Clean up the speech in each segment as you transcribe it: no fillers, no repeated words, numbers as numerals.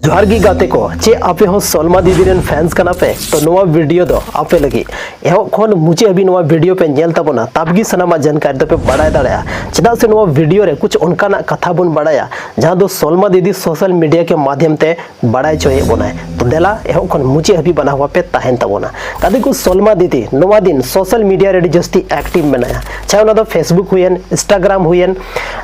जोहार गी गाते को चे आपे हो सलमा दीदी रेन फैंस कना पे तो नोवा वीडियो दो आपे लगी एहो खोन मुझे अभी नोवा वीडियो पे नेल तबोना तबगी सनामा जानकारी दो पे बड़ाय दाड़या चेदा से नोवा वीडियो रे कुछ उनकाना कथा बुन बड़ाया जहां दो सलमा दीदी सोशल मीडिया के माध्यम ते बड़ाय चोए बोनाय तो देला एहो खोन मुझे अभी बना हुआ पे ताहेन तबोना कदी को सलमा दीदी नोवा दिन सोशल मीडिया रे जस्ती एक्टिव मेनाया चाहे ना दो फेसबुक हुयन इंस्टाग्राम हुयन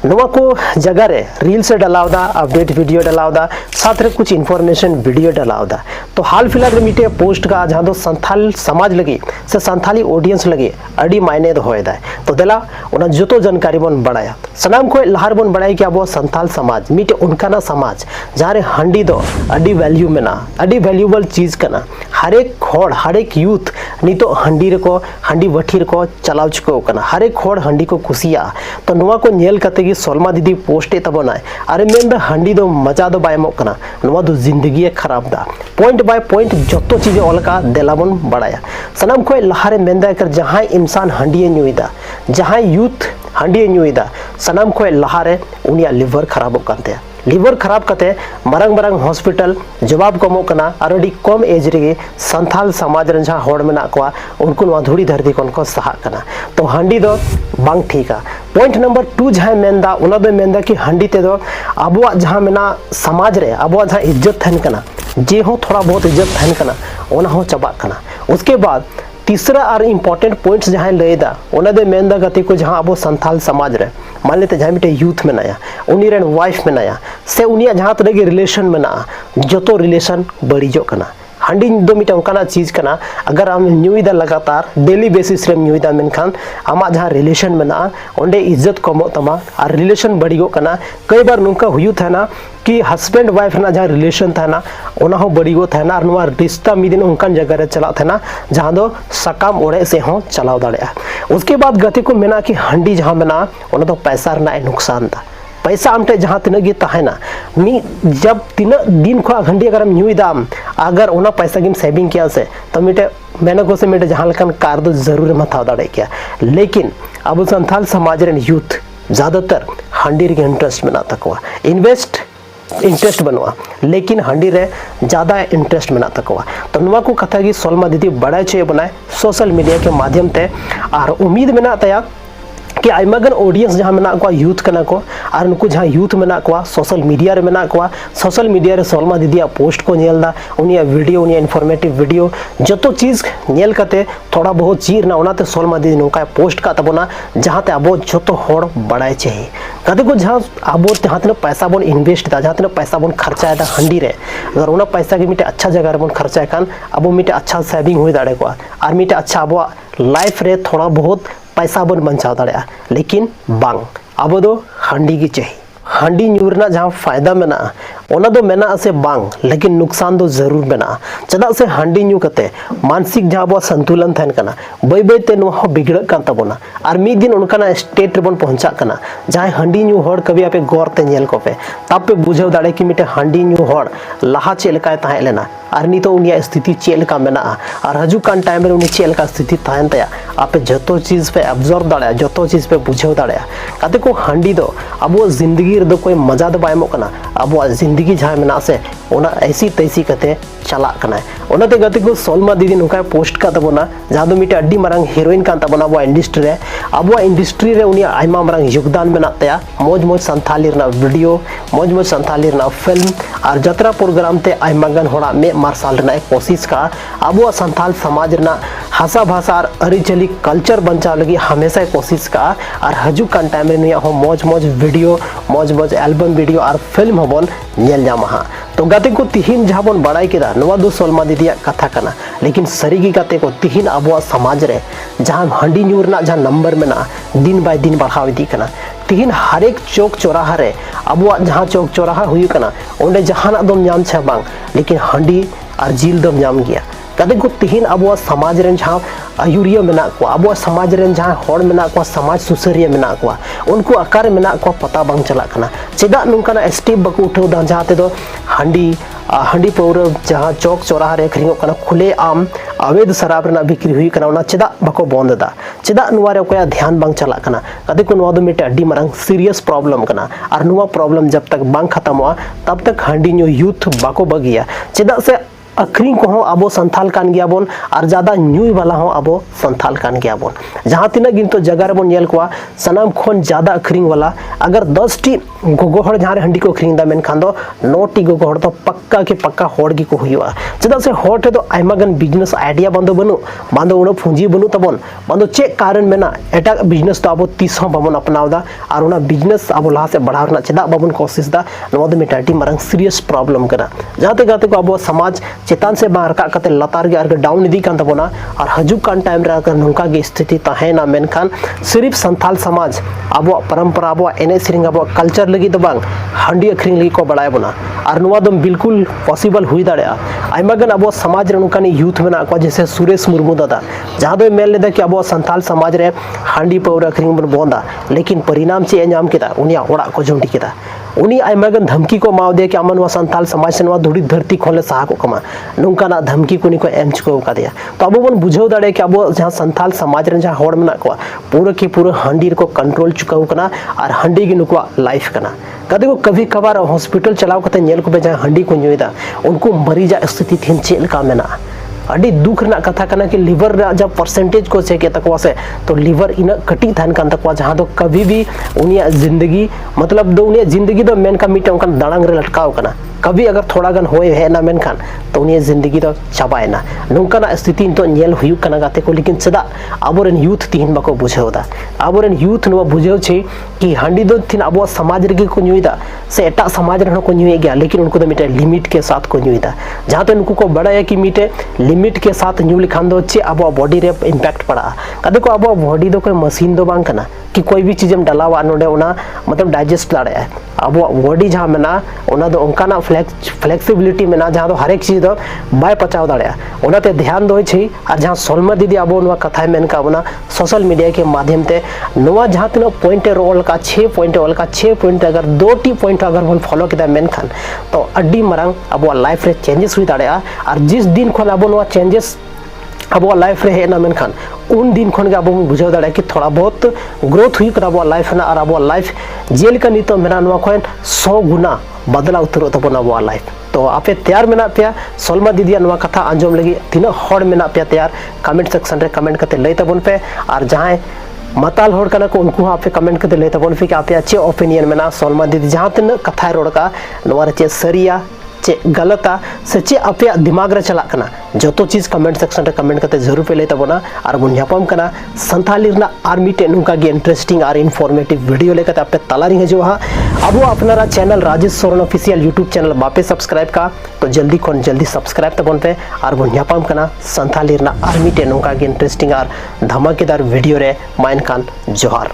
नोवा को जगह रे रील से डलावदा अपडेट वीडियो डलावदा साथ रे कुछ इन्फॉर्मेशन वीडियो डलावदा तो हाल फिलहाल रे मिटे पोस्ट का जहां दो संथाल समाज लगी से संथाली ऑडियंस लगी अड़ी मायने दो होयदा तो देला उना जतो जानकारी बन बड़ाया सनाम को लहार बन बड़ाई कि अब संथाल समाज मिटे उनका ना समाज जहां रे हंडी दो अड़ी वैल्यू में ना अड़ी वैल्यूबल चीज कना हर एक होड़ हर एक यूथ नितो हंडी रे को हंडी वठीर को चलाव चुको कना हर एक होड़ हंडी को खुशिया तो नुआ को नेल कते कि सलमा दीदी पोस्टे तबनाय अरे मेन द हंडी दो मजा दो बायमो कना नुआ दो जिंदगी खराब दा पॉइंट बाय पॉइंट जतो चीजें अलका देलाबन बड़ाया सनाम को लहारे मेंदा कर जहां इंसान हंडी न्यूइदा जहां यूथ हंडी न्यूइदा सनाम को लहारे उनिया लिवर खराब कानते लिवर खराब कते मरंग मरंग हॉस्पिटल जवाब कमो कना अरडी कम एज रे संथाल समाज रन जहां होड़ मेना को उनको नवा धुड़ी धरती कोन को सहा कना तो हंडी दो बांग ठीका पॉइंट नंबर 2 जहां मेंदा उना दो मेंदा कि हंडी ते दो अबुआ जहां मेना समाज रे अबुआ जहां इज्जत थन कना जे हो थोड़ा बहुत इज्जत थन कना ओना हो चबा कना उसके बाद तीसरा और इंपॉर्टेंट पॉइंट्स जहां लेदा ओना दे मेंदा गति को जहां अब संथाल समाज रे मान लेते जहां मिटे यूथ में नया उनी रेन वाइफ में नया से उनिया जहां तरह के रिलेशन में ना जतो रिलेशन बड़ीजो कना हंडी दो मिटे उनका चीज कना अगर हम न्यूइदा लगातार डेली बेसिस रे न्यूइदा मेनखान आमा जहां रिलेशन में ना ओंडे इज्जत कमो तमा और रिलेशन बड़ीगो कना कई बार नुका हुयु था ना कि हस्बैंड वाइफ ना जहां रिलेशन था ना ओना हो बड़ीगो था ना और रिश्ता मिदिन उनकान जगह रे चला था ना जहां दो सकाम ओड़े से हो चलाव दाड़या उसके बाद गति को मेना कि हंडी जहां मेना ओना तो पैसा रना नुकसान था पैसा आमटे जहां तिना गे ताहेना मी जब तिना दिन को घंटी अगर हम न्यू दाम अगर ओना पैसा गिम सेविंग किया से तो मिटे मैंने को से मिटे जहां लकन कार दो जरूर मथा दाड़े क्या लेकिन अब संथाल समाज रे यूथ ज्यादातर हंडी रे इंटरेस्ट बना तकवा इन्वेस्ट इंटरेस्ट बनवा लेकिन हंडी रे ज्यादा इंटरेस्ट बना तकवा तो नुआ को कथा की सलमा दीदी बड़ा चे बनाए सोशल मीडिया के माध्यम ते और उम्मीद मेना तया कि आयमागन ऑडियंस जहां मेना को यूथ कना को और उनको जहां यूथ मेना को सोशल मीडिया रे मेना को सोशल मीडिया रे सलमा दीदी पोस्ट को नेलदा उनिया वीडियो उनिया इन्फॉर्मेटिव वीडियो जतो चीज नेल कते थोड़ा बहुत चीर ना ओनाते सलमा दीदी नोका पोस्ट का तबना जहां ते अबो जतो होड़ बड़ाय चाहिए कदे को जहां अबो जहां ते पैसा बन इन्वेस्ट दा जहां ते पैसा बन खर्चा दा हंडी रे अगर ओना पैसा के मिटे अच्छा जगह रे बन खर्चा कान अबो मिटे अच्छा सेविंग होई दाड़े को और मिटे अच्छा अबो लाइफ रे थोड़ा बहुत पैसा बन बचाव दाड़ा लेकिन बांग अब दो हंडी की चाहिए हंडी न्यूरना जहां फायदा मेना ओना दो मेना से बांग लेकिन नुकसान दो जरूर मेना चदा से हंडी न्यू कते मानसिक जहां बो संतुलन थन कना बई बई ते नो बिगड़ कान तबोना और मी दिन उनका स्टेट रे बन पहुंचा कना जहां हंडी न्यू होड़ कभी आपे गौर ते नेल को पे तब पे बुझाव दाड़े कि मिटे हंडी न्यू होड़ लहा चेलकाय ताहे लेना और नी तो उनिया स्थिति चेलका मेना और हजू कान टाइम रे उनी चेलका स्थिति ताहन तया आपे जतो चीज पे ऑब्जर्व दाड़ा जतो चीज पे बुझाव दाड़ा कते को हंडी दो अब जिंदगी रे दो कोई मजा दो बायमो कना अब जिंदगी जहां मेना से ओना ऐसी तैसी कते चला कना ओनाते गति को सलमा दीदी नुका पोस्ट का तबोना जहां दो मिटे अड्डी मरंग हीरोइन कान तबोना अब इंडस्ट्री रे उनिया आयमा मरंग योगदान मेना तया मौज मौज संथाली रना वीडियो मौज मौज संथाली रना फिल्म और जतरा प्रोग्राम ते आयमागन होड़ा में मार्शल रना कोशिश का अब संथाल समाज रना हासा भाषा और अरिचली कल्चर बंचा लगी हमेशा कोशिश का और हजूक कान टाइम रे हो मौज मौज वीडियो मौज मौज एल्बम वीडियो और फिल्म हबन नेल जामा तो गाते को तिहिन जहां बन बड़ाई केदा नवा दो सलमा दीदी कथा कना लेकिन सरीगी गाते को तिहिन अब समाज रे जहां हंडी न्यूरना जहां नंबर में ना दिन बाय दिन बढ़ाव इदी कना तिहिन हर एक चौक चौराहा रे अब जहां चौक चौराहा हुई कना ओंडे जहां दम नाम छे बांग लेकिन हंडी और जिल दम नाम गया कदे को तिहिन अब समाज रे जहां आयुरिया मेना को अब समाज रे जहां होड़ मेना को समाज सुसरिया मेना को उनको आकार मेना को पता बांग चला कना चेदा नुंकाना स्टेप बको उठाव दा जहां ते दो हंडी हांडी पाउरा जहां चौक चौराहा रे अखरिंगोग कना खुले आम अवैध शराब रना बिक्री हुई कना ओना चेदा बाको बंद दा चेदा नुवा रे कोया ध्यान बांग चला कना कदे को नुवा दो मिटे अड्डी मारंग सीरियस प्रॉब्लम कना और नुवा प्रॉब्लम जब तक बांग खत्म तब तक हांडी न्यू यूथ बाको बगिया चेदा से अखरिंग को हो अब संथाल कान गया बोन और ज्यादा न्यूई वाला हो अब संथाल कान गया बोन जहां तीना गिनतो जगह रे बोन नेल कोआ सनाम खोन ज्यादा अखरिंग वाला अगर 10 टी गोगो हड़ जहां रे हंडी को अखरिंग दा मेन खान दो 9 टी गोगो हड़ तो पक्का के पक्का हड़ गी को हुआ चदा से हड़ टे तो आइमा गन बिजनेस आइडिया बंदो बनु बांदो उनो पूंजी बनु तबन बांदो चे कारण मेना एटा बिजनेस तो अब 30 हो बाबन अपनावदा और उना बिजनेस अब लाहा से बढ़ावना चदा बाबन कोशिश दा नवा दो मिटाटी मारंग सीरियस प्रॉब्लम कना जहाते गाते को अब समाज चेतान से बाहर का कते लतार के डाउन इदी कान तबोना और हजू कान टाइम रे अगर नौका की स्थिति तहेना मेनखान सिर्फ संथाल समाज अब परंपरा अब एने सिरिंग अब कल्चर लगी तो बांग हांडी अखरिंग लगी को बढ़ाए बना और नुआ दम बिल्कुल पॉसिबल हुई दाड़ा आइमा गन अब समाज रे नुकानी यूथ मेना को जैसे सुरेश मुर्मू दादा जहां दो मेल लेदा कि अब संथाल समाज रे हांडी पाउरा अखरिंग बन बोंदा लेकिन परिणाम से नाम केदा उनिया ओड़ा को जोंडी केदा उनी आइमागन धमकी को माव दे कि अमन व संथाल समाज से नवा धुड़ी धरती खोले सहा को कमा नुकाना धमकी को निको एम चुको का दिया तो अब बन बुझाव दाड़े कि अब जहां संथाल समाज रे जहां होड़ मेना को पूरा की पूरा हांडी को कंट्रोल चुकाऊ कना और हांडी की नुको लाइफ कना कदे को कभी कभार हॉस्पिटल चलाओ कते नेल को जहां हांडी को न्यूदा उनको मरीजा स्थिति थिन चेल का मेना अड़ी दुख रना कथा कना कि लिवर जब परसेंटेज को चेक तकवा से तो लिवर इन कटी थान कान तकवा जहां तो कभी भी उनिया जिंदगी मतलब दो उनिया जिंदगी दो मेन का मीटे उनका दांग रे लटकाव कना कभी अगर थोड़ा गन होए है ना मेन खान तो उनिया जिंदगी तो चाबाए ना नुकाना स्थिति तो नेल हुयु कना गाते को लेकिन चदा आबोरेन यूथ तीन बाको बुझेवदा आबोरेन यूथ नो बुझेव छे कि हांडी दो थिन आबो समाज रे को न्यूदा से एटा समाज रे को न्यूए गया लेकिन उनको तो मीटे लिमिट के साथ को न्यूदा जहां तो उनको को बड़ा है कि मीटे लिमिट के साथ न्यू लिखान दो चे अब बॉडी रे इम्पैक्ट पड़ा कदे को अब बॉडी दो कोई मशीन दो बांग कना कि कोई भी चीज डालावा नोडे उना मतलब डाइजेस्ट दाड़े अब बॉडी जहां मेना उना दो उनका फ्लेक्सिबिलिटी मेना जहां तो हर एक चीज दो बाय पचाव दाड़े उनाते ध्यान दो छी और जहां सोलमा दीदी अब उनवा कथा मेन का उना सोशल मीडिया के माध्यम ते नवा जहां तिनो पॉइंट रोल का 6 पॉइंट वाल का 6 पॉइंट अगर 2 टी पॉइंट अगर वन फॉलो किदा मेन खान तो अड्डी मरंग अब लाइफ रे चेंजेस हुई दाड़े और जिस दिन खन अब नवा चेंजेस अब लाइफ रे है ना मेन खान उन दिन खन के अब बुझाव दाड़े कि थोड़ा बहुत ग्रोथ हुई कर अब लाइफ ना और अब लाइफ जेल का नितो मेना नवा खन 100 गुना बदला उतरो तबन अब लाइफ तो आपे तैयार मेना पे सोलमा दीदी नवा कथा आंजम लगी तीना हड़ मेना पे तैयार कमेंट सेक्शन रे कमेंट करते लई तबन पे और जहां मताल होड़ कना को उनको आपे कमेंट करते लई तबन पे कि आपे अच्छे ओपिनियन मेना सोलमा दीदी जहां तीन कथा रोड का नवा रे चे सरिया चे गलता से चे आपे दिमाग रे चला कना जो तो चीज कमेंट सेक्शन रे कमेंट करते जरूर पे लई तबना और बुन न्यापम कना संथाली रना आर्मी टे नुका गे इंटरेस्टिंग और इनफॉर्मेटिव वीडियो लेकर आपे तलारी है जो हा अब अपनारा channel Rajesh Soren official YouTube channel बापे सब्सक्राइब का तो जल्दी कौन जल्दी सब्सक्राइब तबन पे और बुन न्यापम कना संथाली रना आर्मी टे नुका गे इंटरेस्टिंग और धमाकेदार वीडियो रे माइन खान जोहार।